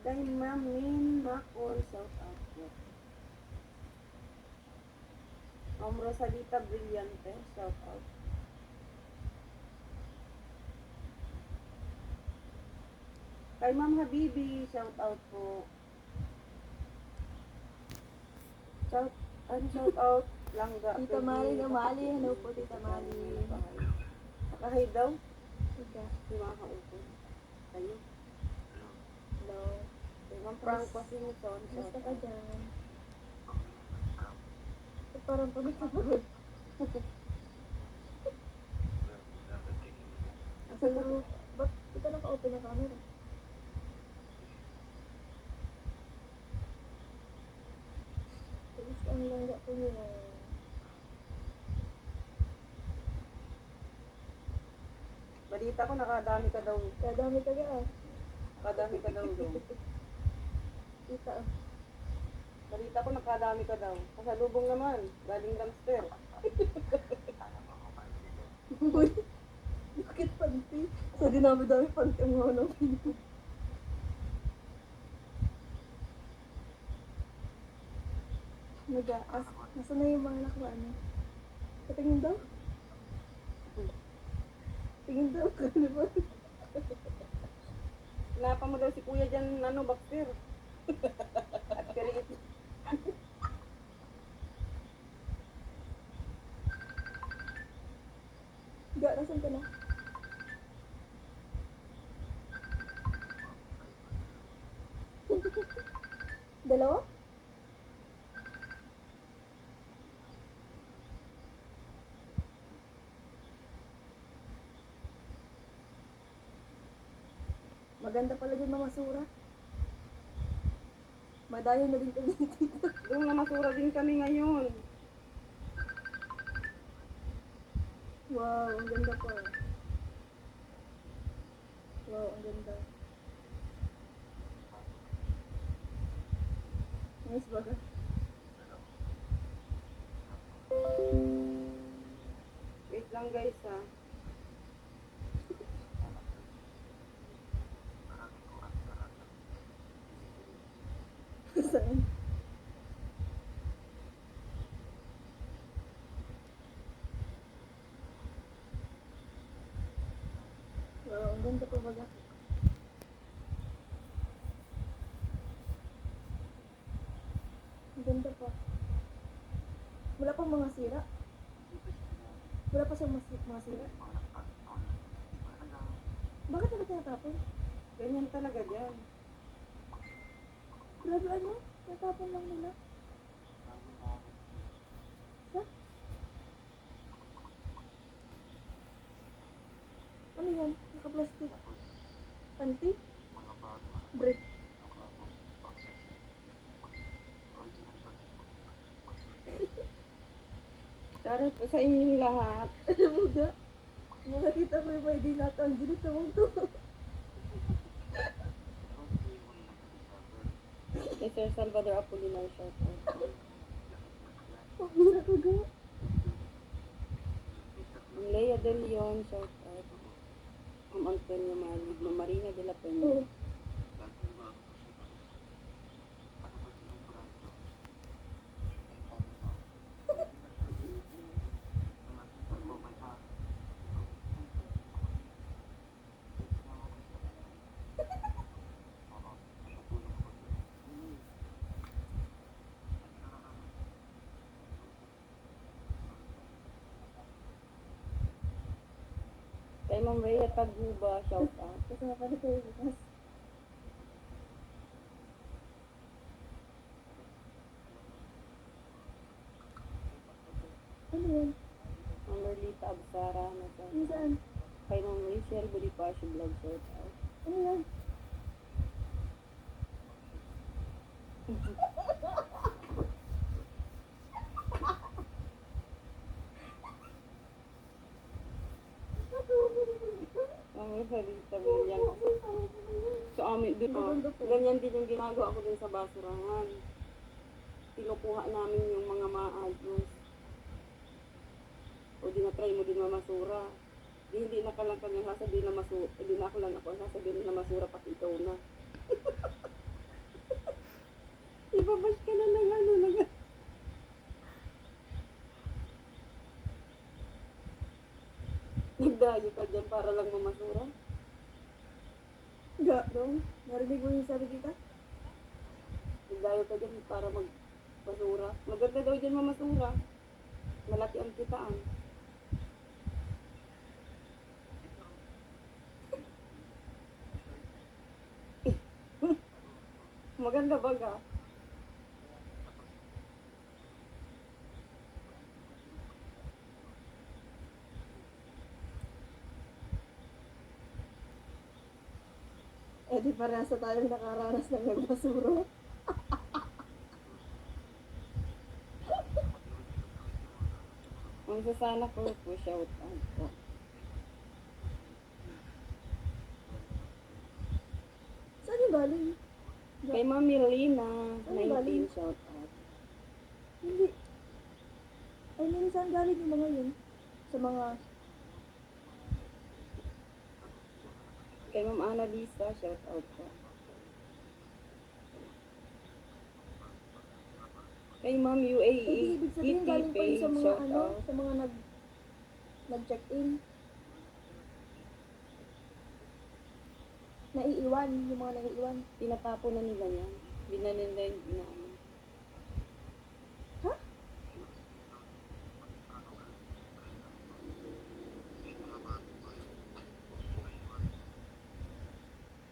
Kay Ma'am Min Macon, shout out po. Ma'am Rosalita Brillante, shout out. Kay Ma'am Habibi, shout out po. Shout out Langga. Tita Mali na Mali. Hello po, Tita Mali. Nakahay daw? Tita. Di makakaupo. Kayo. Hello. Kay Ma'am Franco Singson, shout Basta ka out. dyan. Parang pagod na pagod. Pero, ba't ito naka-open na camera? Tapos ang langga ko yun. Balita ko nakadami ka daw. Kaya dami ka ga ah. Nakadami ka daw doon. Tita ah. Balita ko nakadami ka daw. Kasalubong naman. Galing Ramster. Uy, bakit panty? Sa dinami-dami panty ang mga nang nag-aas. Nasaan na yung mga nakuha niya? Patingin daw? Tingin daw, ano ba? Napa mo daw si kuya dyan, Baxter. At kaliit. Ga, nasan ka na? Dalawa? Maganda pala din mga sura. Madayo na din kami dito. Doon na masura din kami ngayon. Wow, ang ganda po. Wow, ang ganda. Nice ba ka? Wait lang guys ha. Saan? Wow, ang ganda po baga. Ang ganda pa. Wala pang mga sira. Wala pa siyang mga sira. Bakit naman tinatapon? Ganyan talaga dyan. Grabe ano? Tinatapon lang nila. Ha? Ano yan? Naka-plastic. Panty? Brick. Charot po sa inyong lahat. Alam mo ga? Mga tita ko yung may di nato. Ang ginit naman to. Kay Sir Salvador Apolinar, shout out. Ang hira ko ga. Ang Lea De Leon, shout out. Ang Antonio Malig, Ma'am Marina de la Peña. Oo. Kay Ma'am Rhea Taguba, shout out. Kasama pa na kayo bukas. Ano yan? Ma'am Merlita Absara, Ano saan? kay Ma'am Rachel Bonifacio Vlog, shout out. Ano yan? Ma'am Rosalita Villan. So amin dun, ganyan din yung ginagawa ko dun sa basurahan. Kinukuha namin yung mga maayos. O di na-try mo din mamasura. Di hindi na ka lang kami sasabihin na masura. Hindi na ako lang ako ang sasabihin na masura pati ikaw na. Nagdayo ka dyan para lang mamasura. Ga, dong. Narinig mo yung sabi kita? Nagdayo ka dyan para magpasura. Maganda daw dyan mamasura. Malaki ang kitaan. Maganda baga. Eh di parehas na tayong nakaranas ng nagbasura. Ang sasana ko po, shout out po. Saan yung galing? Kay Mami Lina, Ano galing? 19 shout out. Hindi. I mean, saan galing yung mga yun? Sa mga... Kay Ma'am Annalisa, shout out po. Kay Ma'am Eh, UAE, di, ibig sabihin galing pa yun sa mga shout ano, out. sa mga nag-check-in. Naiiwan, yung mga naiiwan. Tinatapo na nila yan. Binanin na